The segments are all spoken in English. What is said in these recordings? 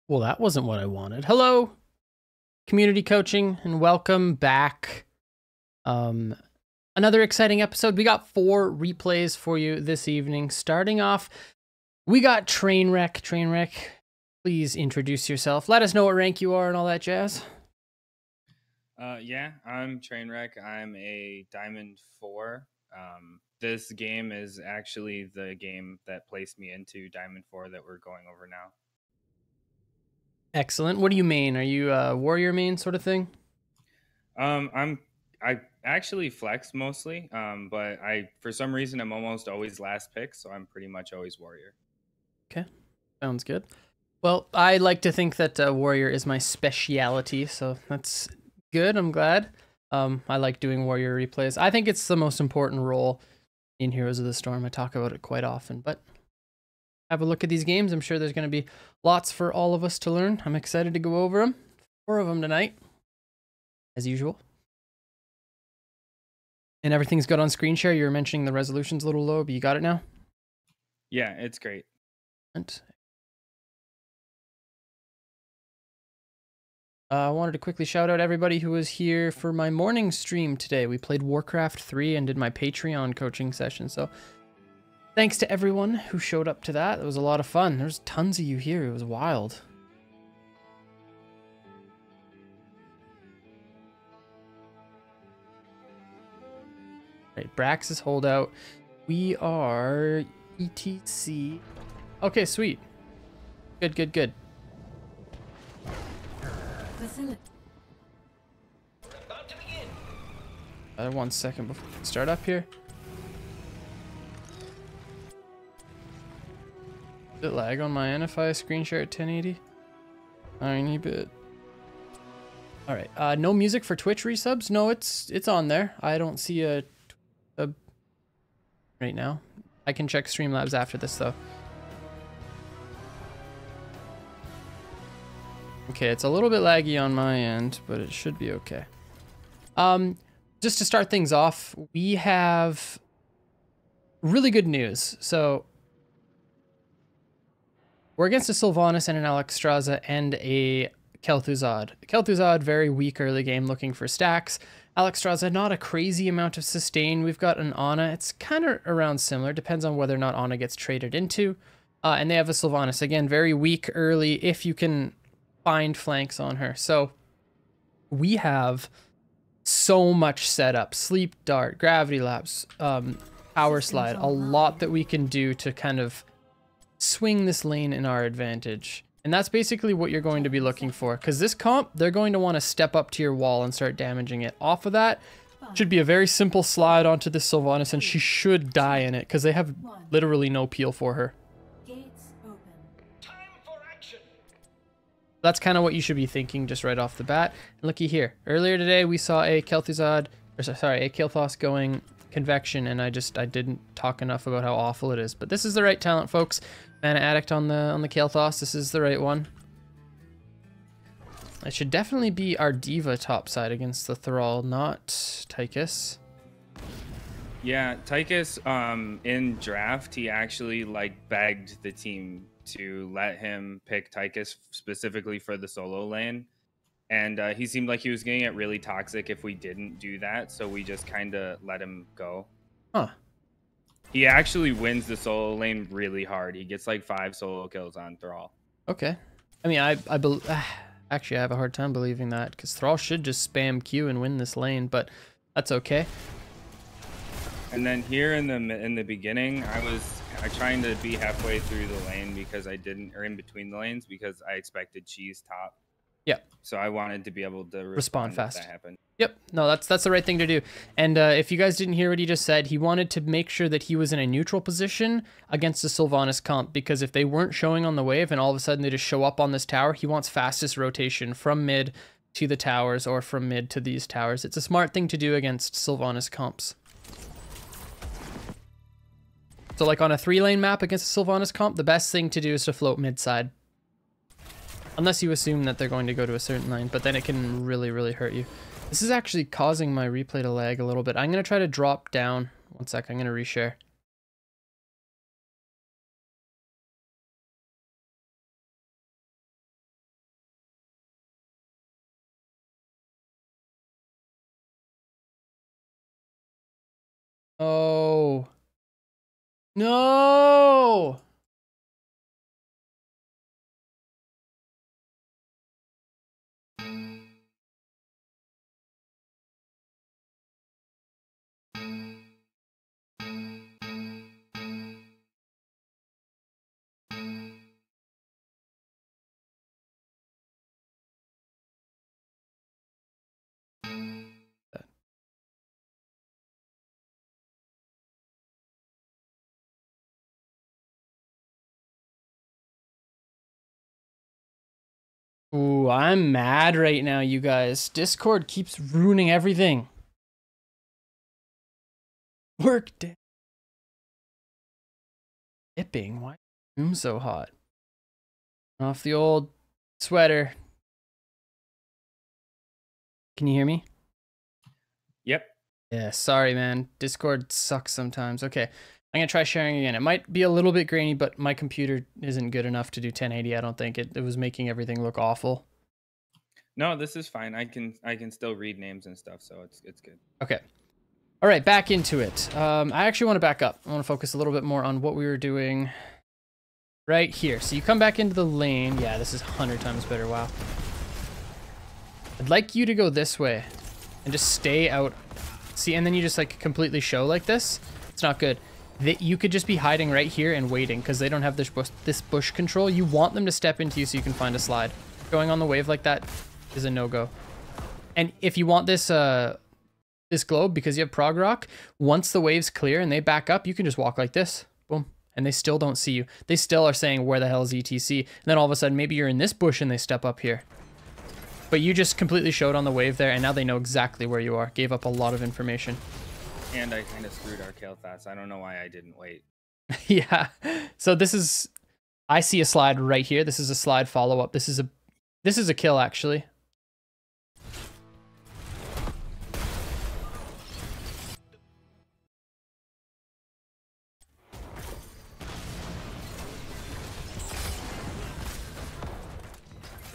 Well, that wasn't what I wanted. Hello, community coaching, and welcome back. Um, Another exciting episode. We got 4 replays for you this evening. Starting off, we got Trainwreck. Trainwreck, please introduce yourself. Let us know what rank you are and all that jazz. Yeah, I'm Trainwreck. I'm a Diamond 4. This game is actually the game that placed me into Diamond 4 that we're going over now. Excellent. What do you main? Are you a warrior main sort of thing? I actually flex mostly, but I for some reason I'm almost always last pick, so I'm pretty much always warrior. Okay, sounds good. Well, I like to think that warrior is my speciality, so that's good. I'm glad. I like doing warrior replays. I think it's the most important role in Heroes of the Storm. I talk about it quite often, but have a look at these games. I'm sure there's going to be lots for all of us to learn. I'm excited to go over them. 4 of them tonight, as usual. And everything's good on screen share. You were mentioning the resolution's a little low, but you got it now? Yeah, it's great. I wanted to quickly shout out everybody who was here for my morning stream today. We played Warcraft 3 and did my Patreon coaching session. So thanks to everyone who showed up to that. It was a lot of fun. There's tons of you here. It was wild. Right, Brax's holdout. We are ETC. Okay, sweet. Good, good, good. One second before we start up here. Bit lag on my NFI screen share at 1080. Tiny bit. All right. No music for Twitch resubs. No, it's on there. I don't see a right now. I can check Streamlabs after this though. Okay, it's a little bit laggy on my end, but it should be okay. Just to start things off, we have really good news. So we're against a Sylvanas and an Alexstrasza and a Kel'Thuzad. Kel'Thuzad, very weak early game, looking for stacks. Alexstrasza, not a crazy amount of sustain. We've got an Ana. It's kind of around similar. Depends on whether or not Ana gets traded into. And they have a Sylvanas. Again, very weak early if you can find flanks on her. So we have so much setup. Sleep Dart, Gravity Lapse, Power Slide. A lot that we can do to kind of swing this lane in our advantage. And that's basically what you're going to be looking for. Because this comp, they're going to want to step up to your wall and start damaging it. Off of that, should be a very simple slide onto this Sylvanas, and she should die in it, because they have literally no peel for her. That's kind of what you should be thinking just right off the bat. And looky here. Earlier today, we saw a Kel'Thuzad, or sorry, a Kael'thas going Convection, and I didn't talk enough about how awful it is. But this is the right talent, folks. Mana Addict on the Kael'thas. This is the right one. It should definitely be our D.Va topside against the Thrall, not Tychus. Yeah, Tychus, in draft, he actually begged the team to let him pick Tychus specifically for the solo lane. And he seemed like he was getting it really toxic if we didn't do that. So we just kind of let him go. Huh. He actually wins the solo lane really hard. He gets like 5 solo kills on Thrall. Okay. I mean, actually, I have a hard time believing that, because Thrall should just spam Q and win this lane, but that's okay. And then here in the beginning, I trying to be halfway through the lane because I didn't, or in between the lanes, because I expected Cheese top. Yep. So I wanted to be able to respond fast. If that happened. Yep. No, that's the right thing to do. And if you guys didn't hear what he just said, he wanted to make sure that he was in a neutral position against the Sylvanas comp, because if they weren't showing on the wave and all of a sudden they just show up on this tower, he wants fastest rotation from mid to the towers or from mid to these towers. It's a smart thing to do against Sylvanas comps. So like on a 3-lane map against a Sylvanas comp, the best thing to do is to float mid side. Unless you assume that they're going to go to a certain lane, but then it can really, really hurt you. This is actually causing my replay to lag a little bit. I'm going to try to drop down. One sec, I'm going to reshare. Oh. No! Ooh, I'm mad right now, you guys. Discord keeps ruining everything. Work day. Dipping. Why is the room so hot? Off the old sweater. Can you hear me? Yep. Yeah, sorry, man. Discord sucks sometimes. Okay, I'm gonna try sharing again. It might be a little bit grainy, but my computer isn't good enough to do 1080. I don't think it was making everything look awful. No, this is fine. I can still read names and stuff, so it's good. Okay. All right, back into it. I actually want to back up. I want to focus a little bit more on what we were doing right here. So you come back into the lane. Yeah, this is 100 times better. Wow. I'd like you to go this way and just stay out. See, and then you just like completely show like this. It's not good. You could just be hiding right here and waiting because they don't have this bush control. You want them to step into you so you can find a slide. Going on the wave like that is a no-go. And if you want this this globe, because you have prog rock, once the wave's clear and they back up, you can just walk like this. Boom. And they still don't see you. They still are saying, where the hell is ETC? And then all of a sudden, maybe you're in this bush and they step up here. But you just completely showed on the wave there, and now they know exactly where you are. Gave up a lot of information. And I kind of screwed our Kayle fast. I don't know why I didn't wait. Yeah. So this is, I see a slide right here. This is a slide follow-up. This is a kill, actually.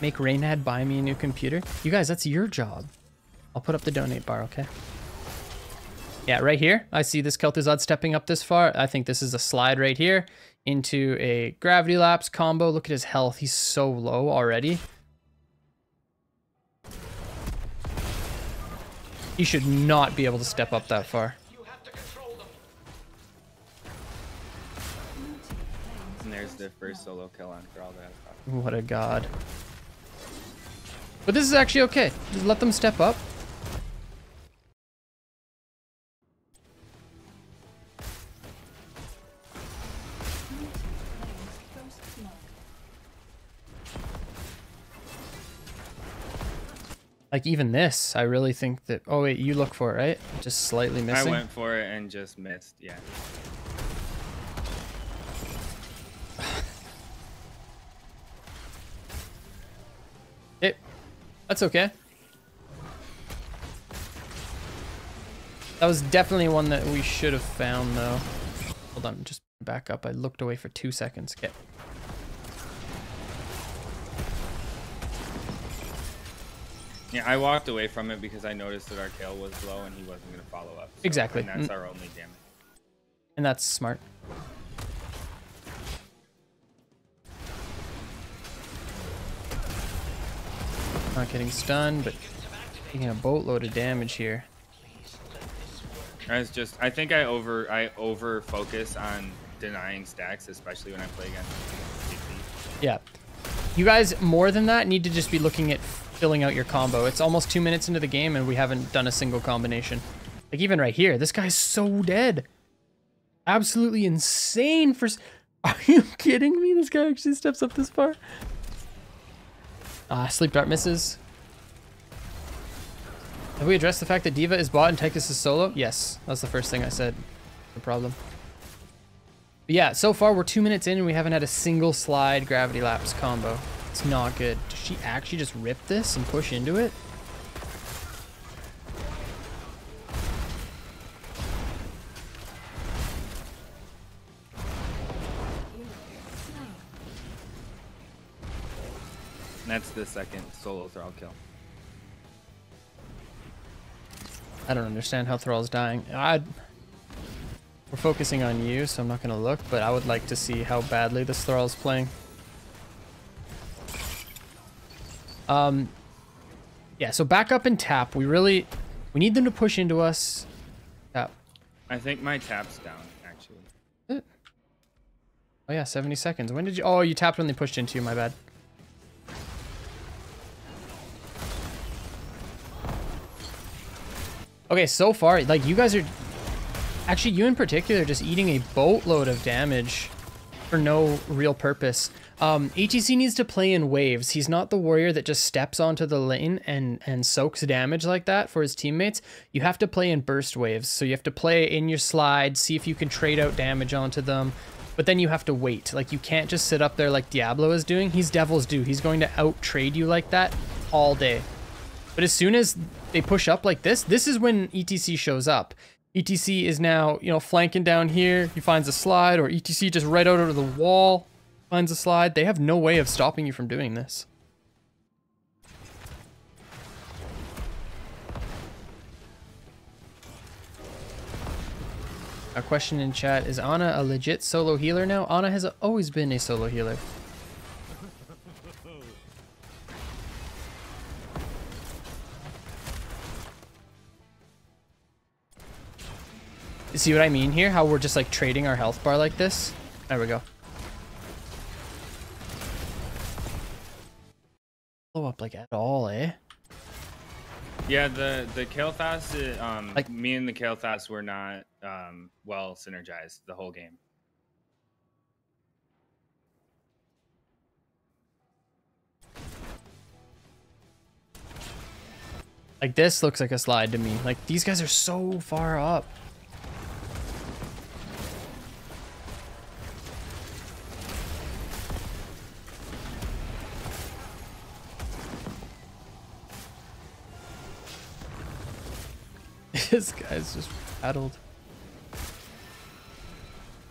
Make Reynad buy me a new computer. You guys, that's your job. I'll put up the donate bar, okay? Yeah, right here, I see this Kel'Thuzad stepping up this far. I think this is a slide right here into a gravity lapse combo. Look at his health. He's so low already. He should not be able to step up that far. And there's the first solo kill on Thrall. What a god. But this is actually okay. Just let them step up. Like even this, I really think that... Oh wait, you look for it, right? Just slightly missing. I went for it and just missed, yeah. That's okay. That was definitely one that we should have found, though. Hold on, just back up. I looked away for 2 seconds. Okay. Yeah, I walked away from it because I noticed that our Kayle was low and he wasn't going to follow up. So, Exactly. And that's our only damage. And that's smart. Not getting stunned, but taking a boatload of damage here. I think I over focus on denying stacks, especially when I play against PC. Yeah. You guys, more than that, need to just be looking at filling out your combo. It's almost 2 minutes into the game and we haven't done a single combination. Like even right here, this guy's so dead. Absolutely insane for... Are you kidding me? This guy actually steps up this far. Sleep Dart misses. Have we addressed the fact that D.Va is bot and Tychus is solo? Yes, that's the first thing I said. No problem. But yeah, so far we're 2 minutes in and we haven't had a single slide gravity lapse combo. It's not good. Does she actually just rip this and push into it? That's the second solo Thrall kill. I don't understand how Thrall's dying. We're focusing on you, so I'm not going to look, but I would like to see how badly this Thrall's playing. Yeah, so back up and tap. We need them to push into us. Tap. I think my tap's down, actually. Oh yeah, 70 seconds. When did you... Oh, you tapped when they pushed into you, my bad. Okay, so far, like, you guys are... Actually, you in particular, just eating a boatload of damage for no real purpose. ATC needs to play in waves. He's not the warrior that just steps onto the lane and soaks damage like that for his teammates. You have to play in burst waves. So you have to play in your slide, see if you can trade out damage onto them. But then you have to wait. Like, you can't just sit up there like Diablo is doing. He's Devil's Due. He's going to out-trade you like that all day. But as soon as they push up like this is when ETC shows up. ETC is now, you know, flanking down here. He finds a slide, or ETC just right out of the wall finds a slide. They have no way of stopping you from doing this. A question in chat, is Ana a legit solo healer now? Ana has always been a solo healer. See what I mean here? How we're just like trading our health bar like this? There we go. Blow up like at all, eh? Yeah, the Kael'thas, like me and the Kael'thas were not well synergized the whole game. Like this looks like a slide to me. Like these guys are so far up. This guy's just paddled.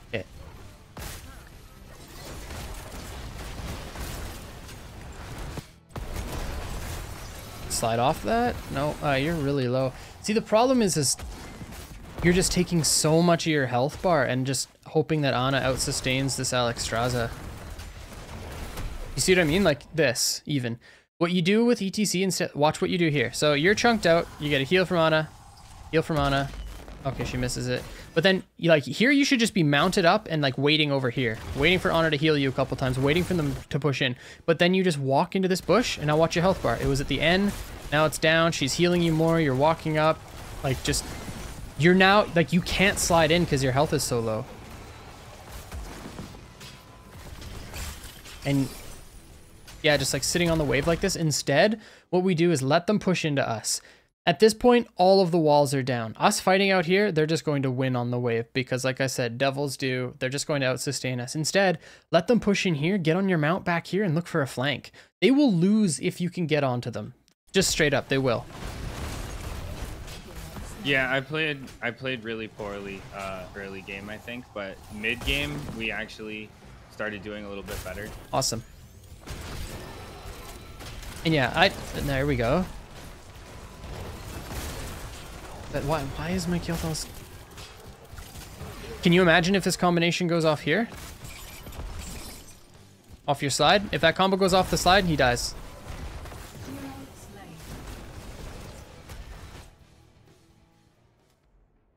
Okay. Slide off that? No, you're really low. See, the problem is you're just taking so much of your health bar and just hoping that Ana out-sustains this Alexstrasza. You see what I mean? Like this, even. What you do with ETC instead, watch what you do here. So you're chunked out, you get a heal from Ana. Heal from Ana. Okay, she misses it. But then, like, here you should just be mounted up and, like, waiting over here. Waiting for Ana to heal you a couple times. Waiting for them to push in. But then you just walk into this bush, and now watch your health bar. It was at the end. Now it's down. She's healing you more. You're walking up. Like, just... You're now... Like, you can't slide in because your health is so low. And... Yeah, just, like, sitting on the wave like this. Instead, what we do is let them push into us. At this point, all of the walls are down. Us fighting out here, they're just going to win on the wave because, like I said, Devil's Due. They're just going to out-sustain us. Instead, let them push in here, get on your mount back here, and look for a flank. They will lose if you can get onto them. Just straight up, they will. Yeah, I played really poorly early game, I think, but mid game we actually started doing a little bit better. Awesome. And yeah, there we go. Why is my Kael'thas... Can you imagine if this combination goes off here? Off your slide? If that combo goes off the slide, he dies.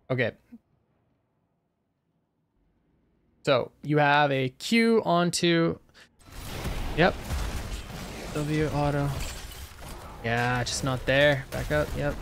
Okay. So, you have a Q onto... Yep. W auto. Yeah, just not there. Back up, yep.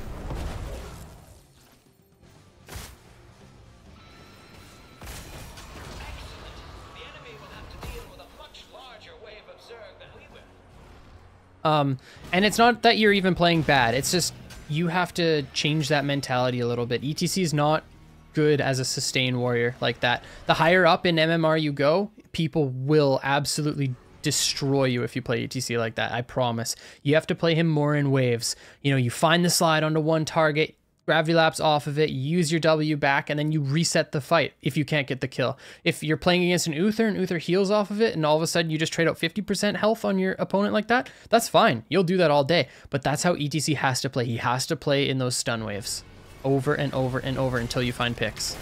And it's not that you're even playing bad. It's just you have to change that mentality a little bit. ETC is not good as a sustain warrior like that. The higher up in MMR you go, people will absolutely destroy you if you play ETC like that. I promise. You have to play him more in waves. You know, you find the slide onto one target, gravity lapse off of it, you use your W back, and then you reset the fight if you can't get the kill. If you're playing against an Uther and Uther heals off of it, and all of a sudden you just trade out 50% health on your opponent like that, that's fine. You'll do that all day. But that's how ETC has to play. He has to play in those stun waves over and over and over until you find picks.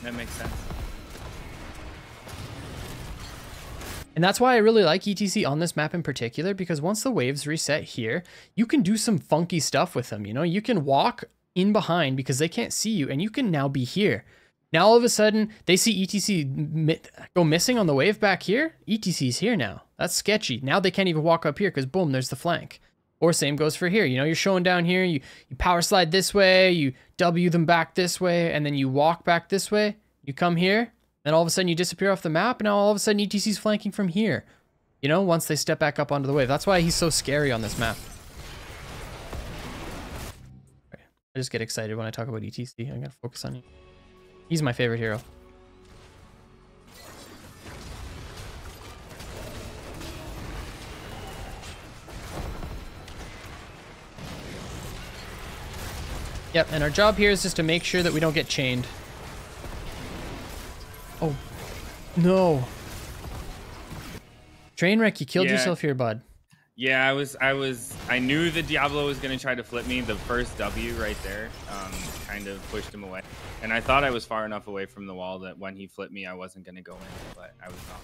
that makes sense. And that's why I really like ETC on this map in particular, because once the waves reset here, you can do some funky stuff with them. You know, you can walk in behind because they can't see you, and you can now be here. Now all of a sudden they see ETC go missing on the wave back here. ETC's here now. That's sketchy. Now they can't even walk up here because boom, there's the flank. Or same goes for here. You know, you're showing down here, you power slide this way, you W them back this way, and then you walk back this way. You come here, and all of a sudden you disappear off the map, and now all of a sudden ETC's flanking from here. You know, once they step back up onto the wave. That's why he's so scary on this map. I just get excited when I talk about ETC. I gotta focus on you. He's my favorite hero. Yep, and our job here is just to make sure that we don't get chained. Oh, no. Trainwreck, you killed yourself here, bud. Yeah, I knew the Diablo was going to try to flip me. The first W right there kind of pushed him away. And I thought I was far enough away from the wall that when he flipped me, I wasn't going to go in, but I was not.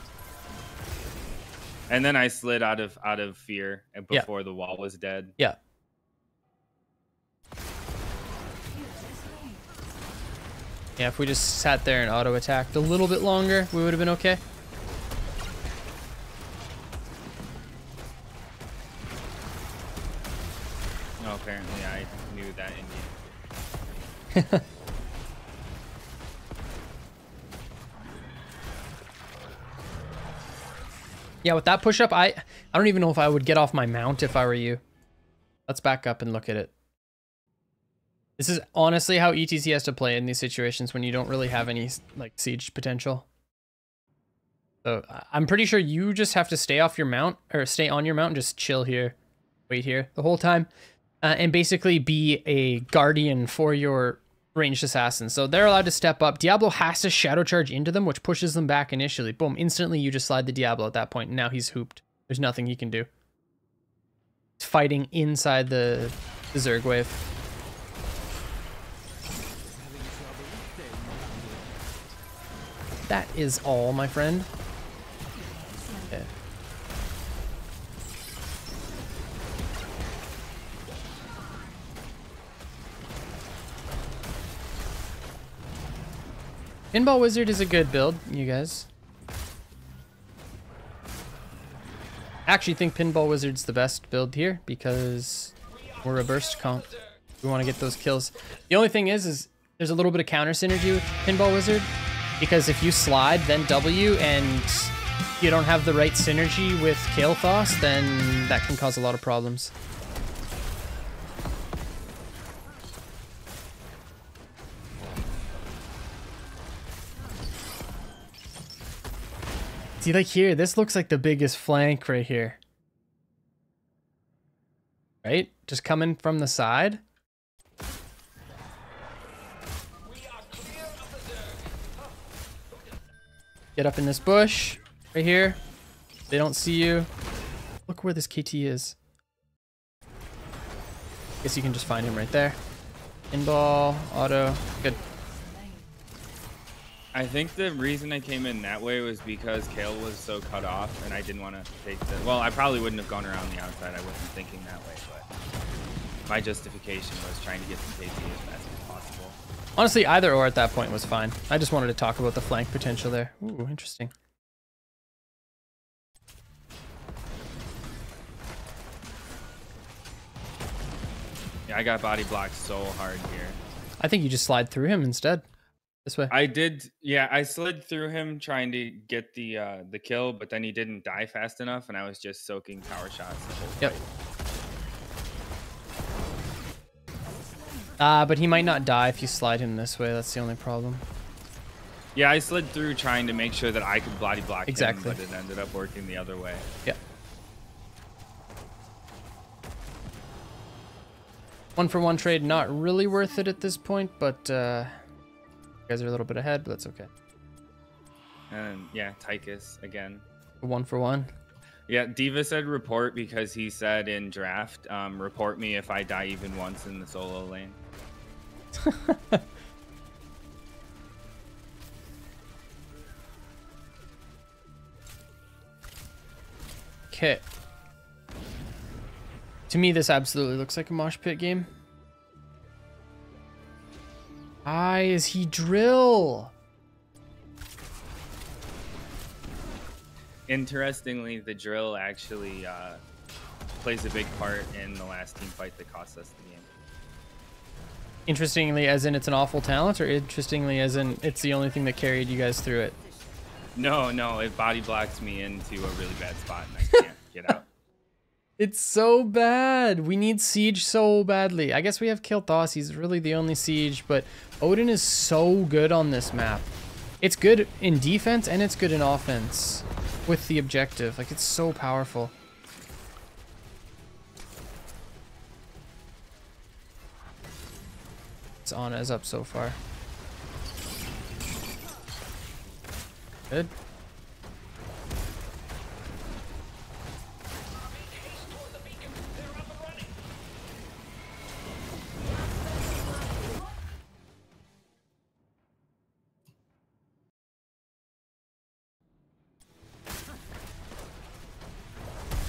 And then I slid out of fear before the wall was dead. Yeah. Yeah, if we just sat there and auto-attacked a little bit longer, we would have been okay. No, apparently I knew that in you. Yeah, with that push-up, I don't even know if I would get off my mount if I were you. Let's back up and look at it. This is honestly how ETC has to play in these situations when you don't really have any like siege potential. So I'm pretty sure you just have to stay off your mount, or stay on your mount and just chill here, wait here the whole time, and basically be a guardian for your ranged assassins. So they're allowed to step up. Diablo has to shadow charge into them, which pushes them back initially. Boom, instantly you just slide the Diablo at that point, and now he's hooped. There's nothing he can do. He's fighting inside the Zerg wave. That is all, my friend. Okay. Pinball Wizard is a good build, you guys. I actually think Pinball Wizard's the best build here because we're a burst comp. We want to get those kills. The only thing is there's a little bit of counter synergy with Pinball Wizard. Because if you slide, then W, and you don't have the right synergy with Kael'thas, then that can cause a lot of problems. See, like here, this looks like the biggest flank right here. Right? Just coming from the side. Get up in this bush right here. They don't see you. Look where this KT is. Guess you can just find him right there. Pinball, auto, good. I think the reason I came in that way was because Kael was so cut off and I didn't want to take the... Well, I probably wouldn't have gone around the outside. I wasn't thinking that way, but my justification was trying to get the KT as fast as possible. Honestly, either or at that point was fine. I just wanted to talk about the flank potential there. Ooh, interesting. Yeah, I got body blocked so hard here. I think you just slide through him instead. This way. I did, yeah, I slid through him trying to get the kill, but then he didn't die fast enough, and I was just soaking power shots the whole fight. Yep. But he might not die if you slide him this way. That's the only problem. Yeah, I slid through trying to make sure that I could body block him, but it ended up working the other way. Yeah. 1-for-1 trade, not really worth it at this point, but you guys are a little bit ahead, but that's okay. And yeah, Tychus again. 1-for-1. Yeah, Diva said report because he said in draft, report me if I die even once in the solo lane. Okay. To me, this absolutely looks like a mosh pit game. Why is he drill? Interestingly, the drill actually plays a big part in the last team fight that cost us the game. Interestingly, as in it's an awful talent, or interestingly, as in it's the only thing that carried you guys through it? No, it body blocks me into a really bad spot and I can't get out. It's so bad. We need Siege so badly. I guess we have Kael'thas. He's really the only Siege, but Odin is so good on this map. It's good in defense and it's good in offense with the objective. Like, it's so powerful. It's Ana is up so far. Good.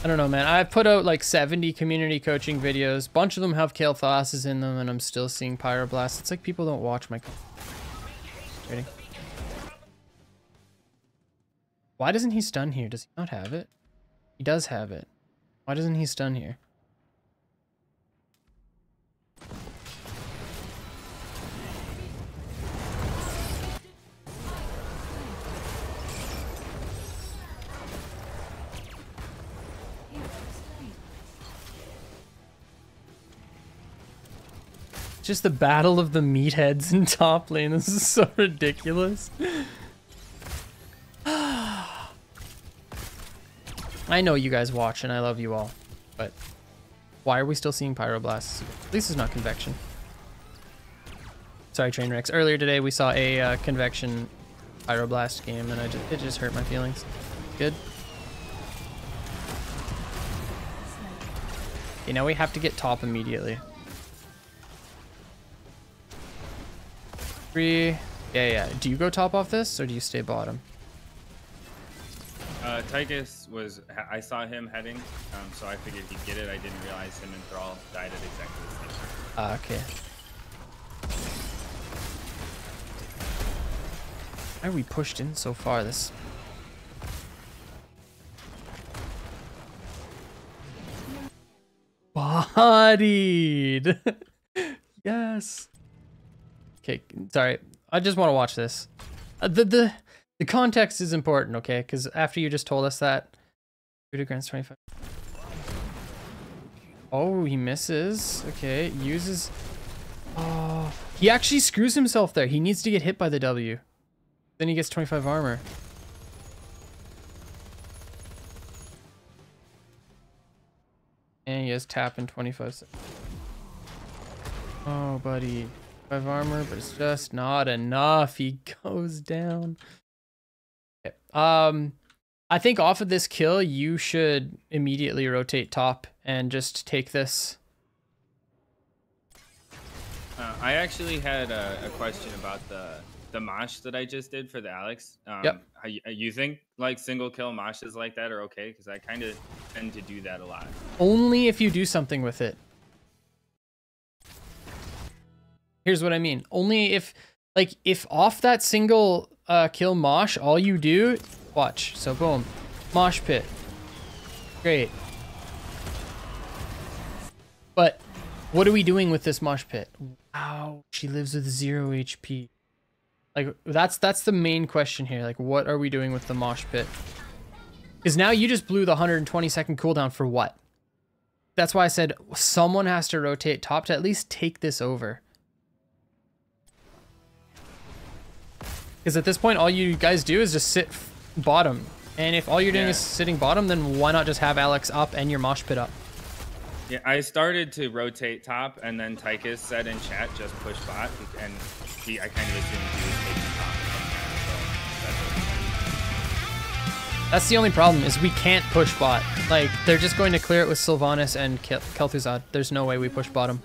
I don't know, man. I've put out like 70 community coaching videos. Bunch of them have Kael'thas in them, and I'm still seeing Pyroblast. It's like people don't watch my... Ready? Why doesn't he stun here? Does he not have it? He does have it. Why doesn't he stun here? Just the battle of the meatheads in top lane. This is so ridiculous. I know you guys watch and I love you all, but why are we still seeing Pyroblasts? At least it's not Convection. Sorry, Trainwrecks. Earlier today we saw a Convection Pyroblast game and it just hurt my feelings. Good. Okay, now we have to get top immediately. Yeah. Do you go top off this, or do you stay bottom? Tychus was... I saw him heading, so I figured he'd get it. I didn't realize him and Thrall died at exactly the same time. Okay. Why are we pushed in so far? This... Bodied! Yes! Okay, sorry. I just want to watch this. The context is important, okay? Because after you just told us that, grants 25. Oh, he misses. Okay, uses. Oh, he actually screws himself there. He needs to get hit by the W. Then he gets 25 armor. And he has tap in 25 seconds. Oh, buddy. 5 armor, but it's just not enough. He goes down. Okay. I think off of this kill, you should immediately rotate top and just take this. I actually had a question about the mosh that I just did for the Alex. Yep. You think like single kill moshes like that are okay? Because I kind of tend to do that a lot. Only if you do something with it. Here's what I mean. Only if, like, if off that single kill mosh, all you do, watch. So boom, mosh pit. Great. But what are we doing with this mosh pit? Wow, she lives with 0 HP. Like, that's the main question here. Like, what are we doing with the mosh pit? Because now you just blew the 120-second cooldown for what? That's why I said someone has to rotate top to at least take this over. Because at this point, all you guys do is just sit bottom. And if all you're doing is sitting bottom, then why not just have Alex up and your mosh pit up? Yeah, I started to rotate top, and then Tychus said in chat, just push bot, and I kind of assumed he was taking top from there, so that's the only problem, is we can't push bot. Like, they're just going to clear it with Sylvanas and Kel'Thuzad. There's no way we push bottom.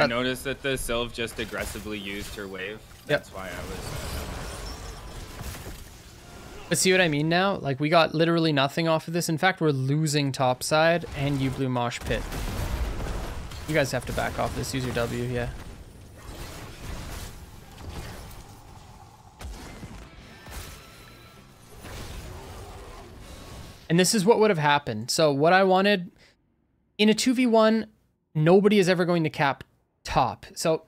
I noticed that the Sylve just aggressively used her wave. That's why I was... But see what I mean now? Like, we got literally nothing off of this. In fact, we're losing topside, and you blew Mosh Pit. You guys have to back off this. Use your W, yeah. And this is what would have happened. So what I wanted... In a 2v1, nobody is ever going to cap top. So...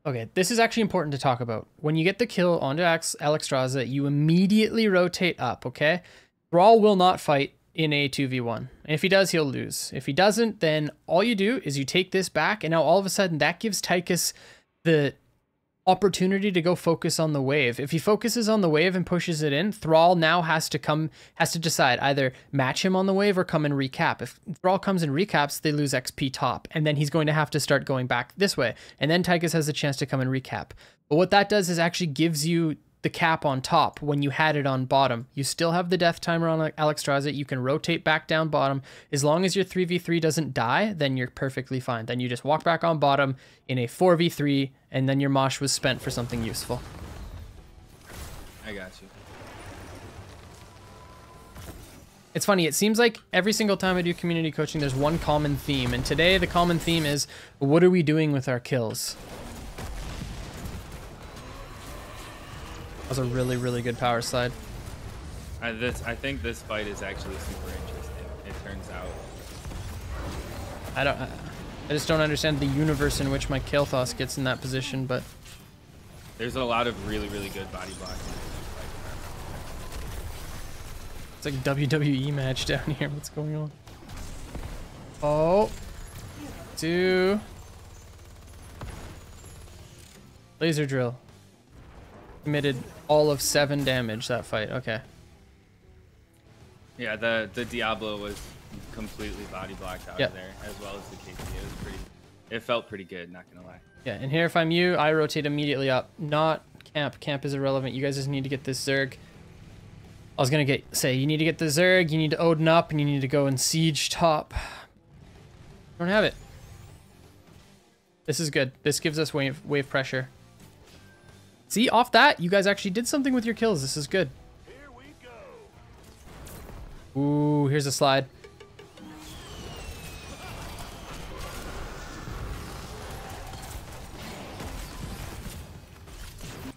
Okay, this is actually important to talk about. When you get the kill onto Alexstrasza, you immediately rotate up, okay? Thrall will not fight in a 2v1. And if he does, he'll lose. If he doesn't, then all you do is you take this back, and now all of a sudden that gives Tychus the opportunity to go focus on the wave. If he focuses on the wave and pushes it in, Thrall now has to decide either match him on the wave or come and recap. If Thrall comes and recaps, they lose XP top, and then he's going to have to start going back this way. And then Tychus has the chance to come and recap. But what that does is actually gives you the cap on top when you had it on bottom. You still have the death timer on Alexstrasza. You can rotate back down bottom. As long as your 3v3 doesn't die, then you're perfectly fine. Then you just walk back on bottom in a 4v3, and then your mosh was spent for something useful. I got you. It's funny, it seems like every single time I do community coaching, there's one common theme. And today the common theme is, what are we doing with our kills? That was a really, really good power slide. I think this fight is actually super interesting. It turns out. I just don't understand the universe in which my Kael'thas gets in that position, but... There's a lot of really, really good body blocks. It's like a WWE match down here. What's going on? Oh. 2. Laser drill. Committed all of 7 damage that fight. Okay. Yeah, the Diablo was completely body blocked out of there, as well as the KP. It felt pretty good, not gonna lie. Yeah, and here if I'm you, I rotate immediately up. Not camp. Camp is irrelevant. You guys just need to get this Zerg. I was gonna say you need to get the Zerg, you need to Odin up, and you need to go and siege top. Don't have it. This is good. This gives us wave pressure. See, off that, you guys actually did something with your kills. This is good. Here we go. Ooh, here's a slide.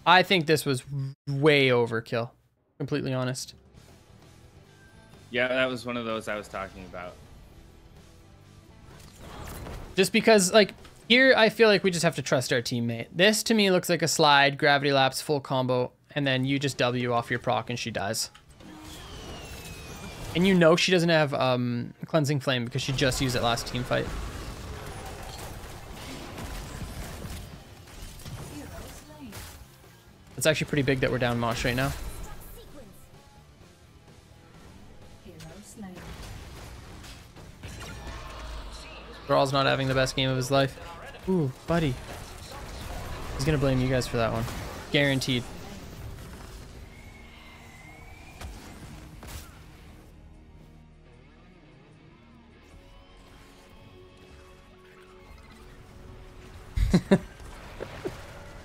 I think this was way overkill. Completely honest. Yeah, that was one of those I was talking about. Just because, like, here I feel like we just have to trust our teammate. This, to me, looks like a slide, gravity lapse, full combo, and then you just W off your proc and she dies. And you know she doesn't have Cleansing Flame because she just used it last team fight. It's actually pretty big that we're down Mosh right now. Thrall's not having the best game of his life. Ooh, buddy. He's gonna blame you guys for that one. Guaranteed.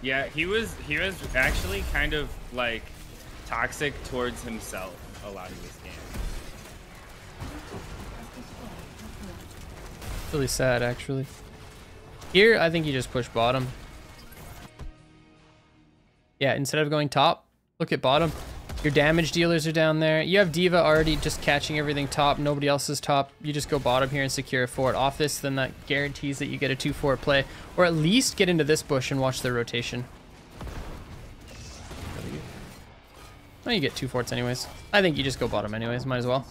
Yeah, he was actually kind of like toxic towards himself a lot of this game. Really sad, actually. Here, I think you just push bottom. Yeah, instead of going top, look at bottom. Your damage dealers are down there. You have D.Va already just catching everything top. Nobody else is top. You just go bottom here and secure a fort. Off this, then that guarantees that you get a 2-fort play. Or at least get into this bush and watch the rotation. Well, you get 2 forts anyways. I think you just go bottom anyways. Might as well.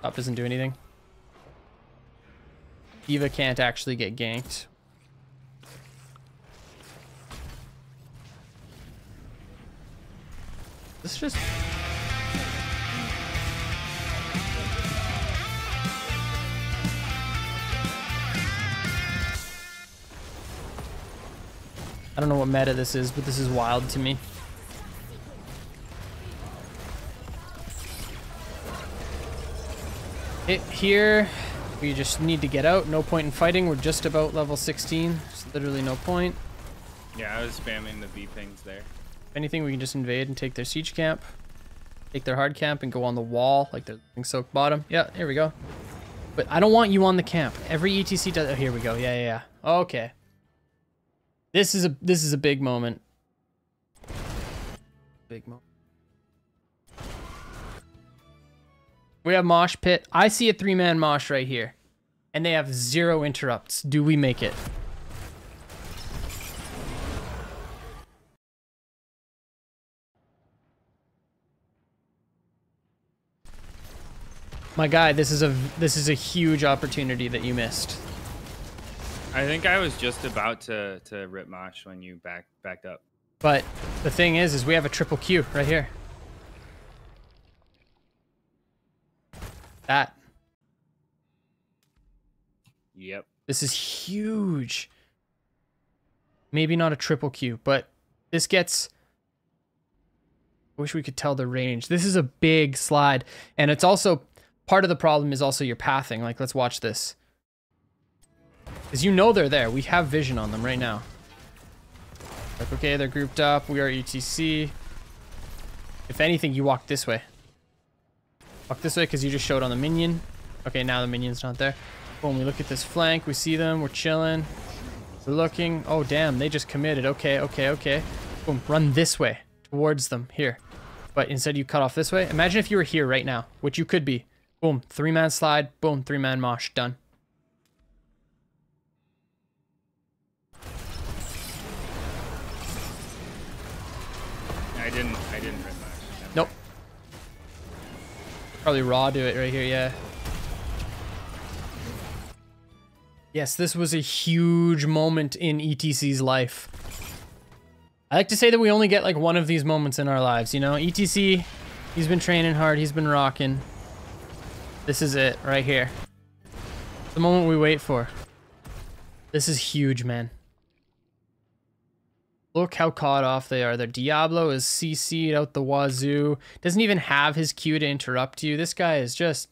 Top doesn't do anything. D.Va can't actually get ganked. This is just... I don't know what meta this is, but this is wild to me. Here, We just need to get out. No point in fighting. We're just about level 16. There's literally no point. Yeah, I was spamming the B pings there. If anything, we can just invade and take their siege camp. Take their hard camp and go on the wall like they're soak bottom. Yeah, here we go. But I don't want you on the camp. Every ETC does. Oh, here we go. Yeah. Okay. This is a big moment. Big moment. We have mosh pit. I see a 3-man mosh right here. And they have 0 interrupts. Do we make it? My guy, this is a huge opportunity that you missed. I think I was just about to rip Mosh when you backed up. But the thing is we have a triple Q right here. That. Yep. This is huge. Maybe not a triple Q, but this gets... I wish we could tell the range. This is a big slide. And it's also... Part of the problem is also your pathing. Like, let's watch this. Because you know they're there. We have vision on them right now. Like, okay, they're grouped up. We are ETC. If anything, you walk this way. Walk this way because you just showed on the minion. Okay, now the minion's not there. Boom, we look at this flank. We see them. We're chilling. We're looking. Oh, damn. They just committed. Okay. Boom, run this way towards them. Here. But instead you cut off this way. Imagine if you were here right now, which you could be. Boom, 3-man slide. Boom, 3-man mosh. Done. I didn't rip Mosh. Nope. Probably raw do it right here, yeah. Yes, this was a huge moment in ETC's life. I like to say that we only get like one of these moments in our lives, you know? ETC, he's been training hard, he's been rocking. This is it, right here. The moment we wait for. This is huge, man. Look how caught off they are. Their Diablo is CC'd out the wazoo. Doesn't even have his Q to interrupt you. This guy is just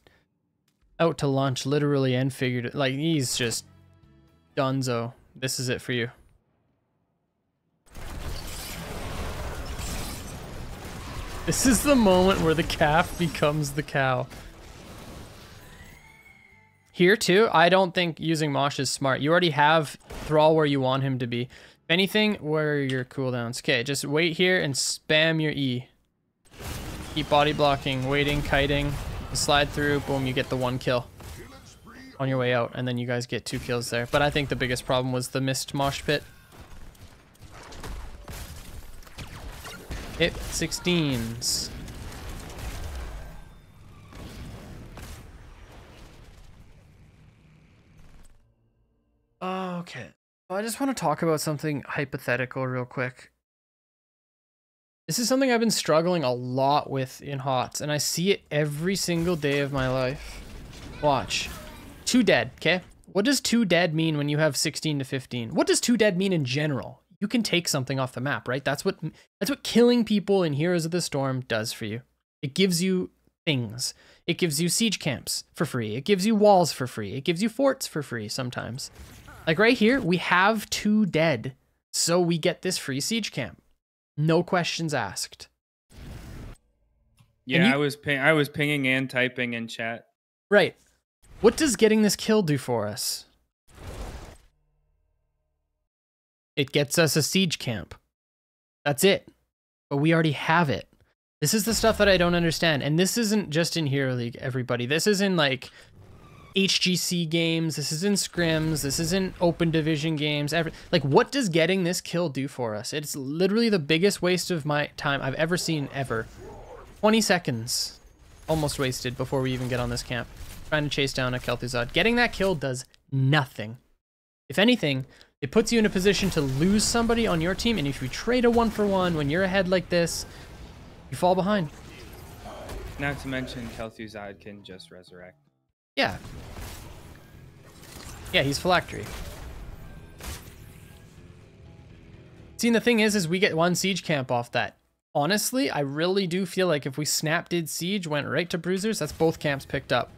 out to lunch, literally and figuratively. Like, he's just donezo. This is it for you. This is the moment where the calf becomes the cow. Here too, I don't think using Mosh is smart. You already have Thrall where you want him to be. If anything, where are your cooldowns? Okay, just wait here and spam your E. Keep body blocking, waiting, kiting, slide through, boom, you get the 1 kill on your way out, and then you guys get 2 kills there. But I think the biggest problem was the missed mosh pit. Hit 16s. Okay. Well, I just want to talk about something hypothetical real quick. This is something I've been struggling a lot with in HOTS, and I see it every single day of my life. Watch. 2 dead, okay? What does 2 dead mean when you have 16 to 15? What does 2 dead mean in general? You can take something off the map, right? That's what killing people in Heroes of the Storm does for you. It gives you things. It gives you siege camps for free. It gives you walls for free. It gives you forts for free sometimes. Like right here, we have 2 dead, so we get this free siege camp. No questions asked. Yeah, I was pinging and typing in chat. Right. What does getting this kill do for us? It gets us a siege camp. That's it. But we already have it. This is the stuff that I don't understand. And this isn't just in Hero League, everybody. This is in like HGC games. This is in scrims. This is in open division games. Like, what does getting this kill do for us? It's literally the biggest waste of my time I've ever seen, ever. 20 seconds almost wasted before we even get on this camp. Trying to chase down a Kel'Thuzad. Getting that kill does nothing. If anything, it puts you in a position to lose somebody on your team, and if you trade a 1-for-1 when you're ahead like this, you fall behind. Not to mention Kel'Thuzad can just resurrect. Yeah. Yeah, he's phylactery. See, and the thing is we get 1 siege camp off that. Honestly, I really do feel like if we snap did siege, went right to bruisers, that's both camps picked up.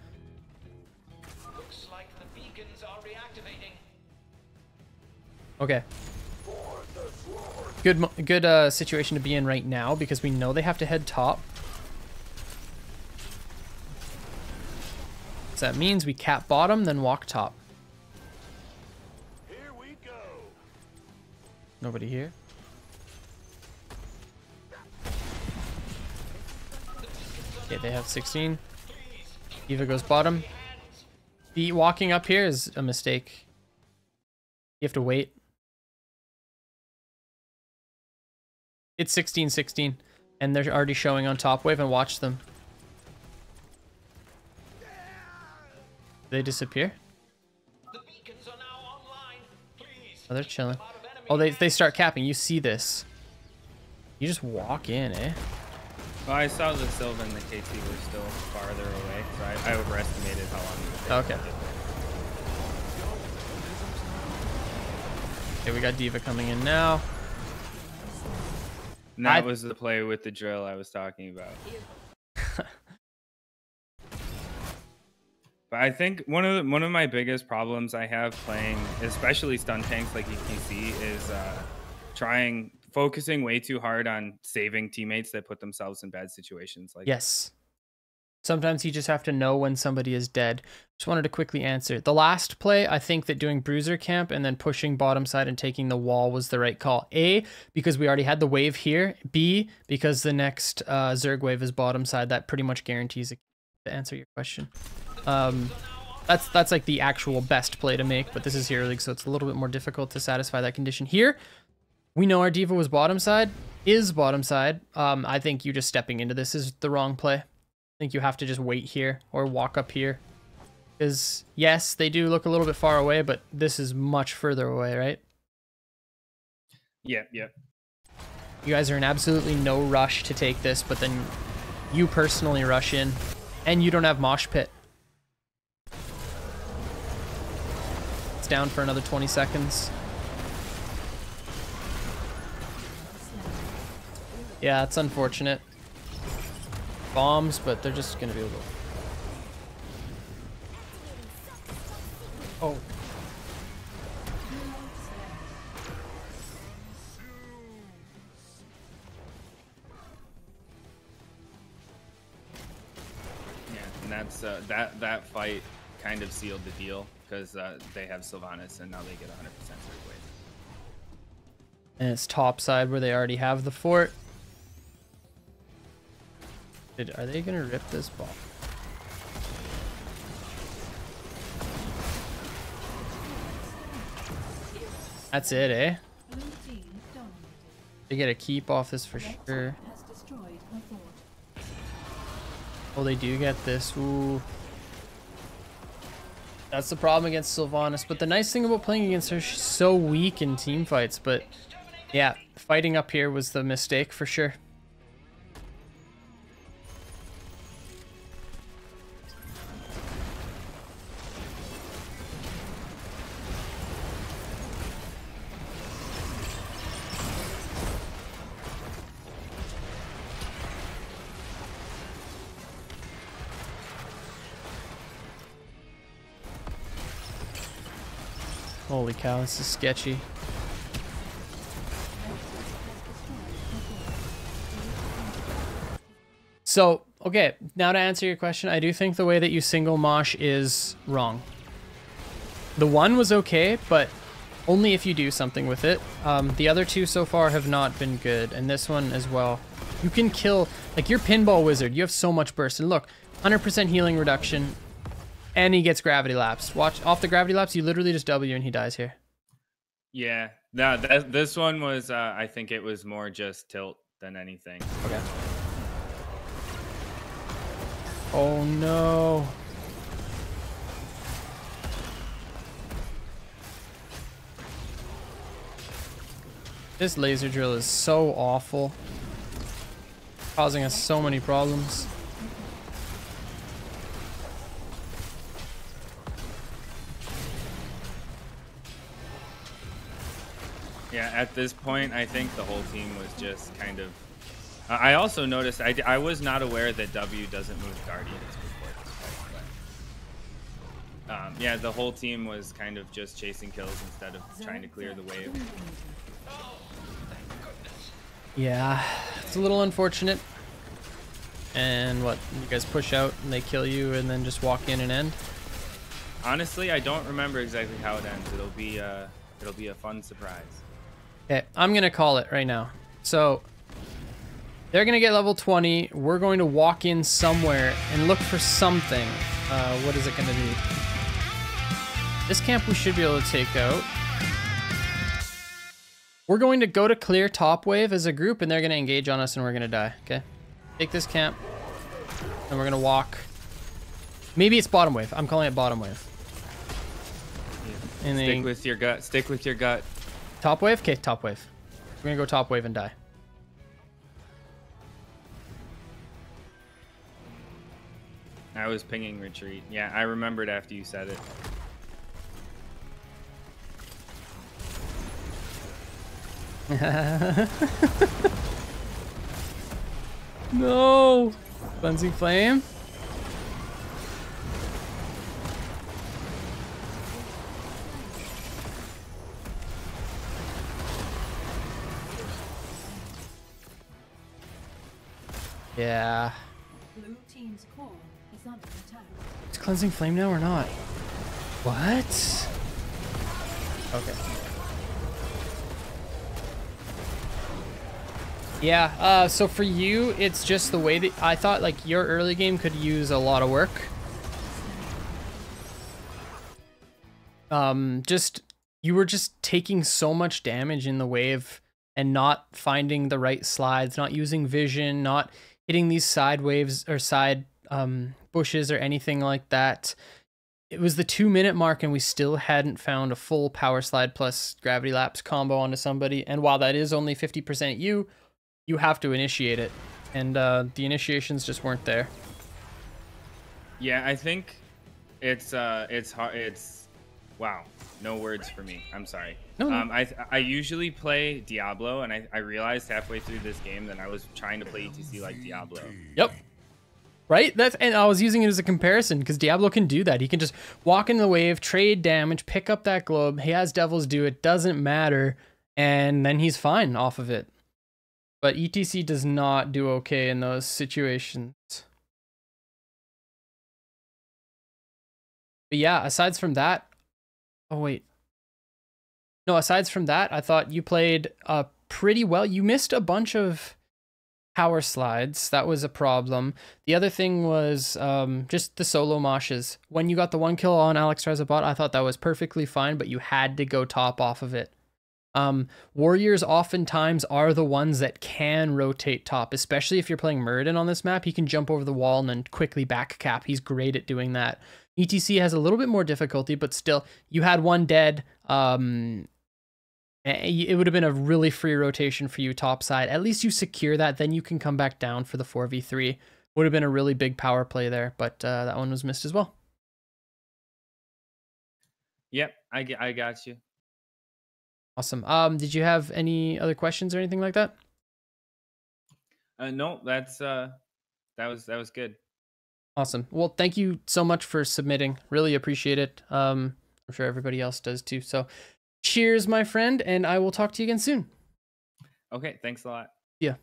Okay. Good situation to be in right now because we know they have to head top. So that means we cap bottom, then walk top. Here we go. Nobody here. Okay, they have 16. D.Va goes bottom. The walking up here is a mistake. You have to wait. It's 16-16, and they're already showing on top wave, and watch them. They disappear? Oh, they're chilling. Oh, they start capping. You see this. You just walk in, eh? Well, I saw the Sylvan and the KT were still farther away, so I overestimated how long it would take. Okay. Okay, we got D.Va coming in now. And that was the play with the drill I was talking about. But I think one of my biggest problems I have playing, especially stun tanks like ETC, is focusing way too hard on saving teammates that put themselves in bad situations. Like yes. Sometimes you just have to know when somebody is dead. Just wanted to quickly answer. The last play, I think that doing bruiser camp and then pushing bottom side and taking the wall was the right call. A, because we already had the wave here. B, because the next Zerg wave is bottom side. That pretty much guarantees it, to answer your question. That's like the actual best play to make, but this is Hero League, so it's a little bit more difficult to satisfy that condition. Here, we know our D.Va was bottom side, is bottom side. I think you just stepping into this is the wrong play. I think you have to just wait here or walk up here. Because, yes, they do look a little bit far away, but this is much further away, right? Yeah. You guys are in absolutely no rush to take this, but then you personally rush in, and you don't have mosh pit. It's down for another 20 seconds. Yeah, it's unfortunate. Bombs, but they're just gonna be able to... Oh. Yeah, and that's that fight kind of sealed the deal because they have Sylvanas and now they get 100% third wave. And it's top side where they already have the fort. Are they gonna rip this ball? That's it, eh? They get a keep off this for sure. Oh, they do get this. Ooh. That's the problem against Sylvanas. But the nice thing about playing against her, she's so weak in team fights. But yeah, fighting up here was the mistake for sure. Holy cow, this is sketchy. So, okay, now to answer your question, I do think the way that you single mosh is wrong. The one was okay, but only if you do something with it. The other two so far have not been good, and this one as well. You can kill, like your pinball wizard, you have so much burst, and look, 100% healing reduction. And he gets gravity lapse. Watch, off the gravity lapse, you literally just W and he dies here. Yeah, no, this one was, I think it was more just tilt than anything. Okay. Oh no. This laser drill is so awful. Causing us so many problems. Yeah, at this point, I think the whole team was just kind of... I also noticed, I was not aware that W doesn't move Guardians before this fight. Yeah, the whole team was kind of just chasing kills instead of trying to clear the wave. Yeah, it's a little unfortunate. And what, you guys push out and they kill you and then just walk in and end? Honestly, I don't remember exactly how it ends. It'll be a fun surprise. Okay, I'm gonna call it right now. So they're gonna get level 20. We're going to walk in somewhere and look for something. What is it gonna be? This camp we should be able to take out. We're going to go to clear top wave as a group, and they're gonna engage on us and we're gonna die, okay? Take this camp, and we're gonna walk. Maybe it's bottom wave. I'm calling it bottom wave. Yeah. And stick with your gut. Stick with your gut. Top wave? Okay, top wave. We're gonna go top wave and die. I was pinging retreat. Yeah, I remembered after you said it. No! Cleansing flame? Yeah. Blue team's core is under attack. Is cleansing flame now or not? What? Okay. Yeah, so for you, it's just the way that I thought like your early game could use a lot of work. You were just taking so much damage in the wave and not finding the right slides, not using vision, not hitting these side waves or side bushes or anything like that. It was the 2-minute mark and we still hadn't found a full power slide plus gravity lapse combo onto somebody. And while that is only 50% you have to initiate it. And the initiations just weren't there. Yeah, I think it's hard. It's wow. No words for me. I'm sorry. No. I usually play Diablo, and I realized halfway through this game that I was trying to play ETC like Diablo. Yep. Right? And I was using it as a comparison because Diablo can do that. He can just walk in the wave, trade damage, pick up that globe. He has Devils do it. Doesn't matter. And then he's fine off of it. But ETC does not do okay in those situations. But yeah, aside from that, oh wait. No, aside from that, I thought you played pretty well. You missed a bunch of power slides. That was a problem. The other thing was just the solo moshes. When you got the 1 kill on Alexstrasza bot, I thought that was perfectly fine, but you had to go top off of it. Warriors oftentimes are the ones that can rotate top, especially if you're playing Muradin on this map. He can jump over the wall and then quickly back cap. He's great at doing that. ETC has a little bit more difficulty, but still, you had one dead. It would have been a really free rotation for you top side. At least you secure that, then you can come back down for the 4v3. Would have been a really big power play there, but that one was missed as well. Yep, I got you. Awesome. Did you have any other questions or anything like that? No, that was good. Awesome. Well, thank you so much for submitting. Really appreciate it. I'm sure everybody else does too. So cheers, my friend, and I will talk to you again soon. Okay, thanks a lot. Yeah.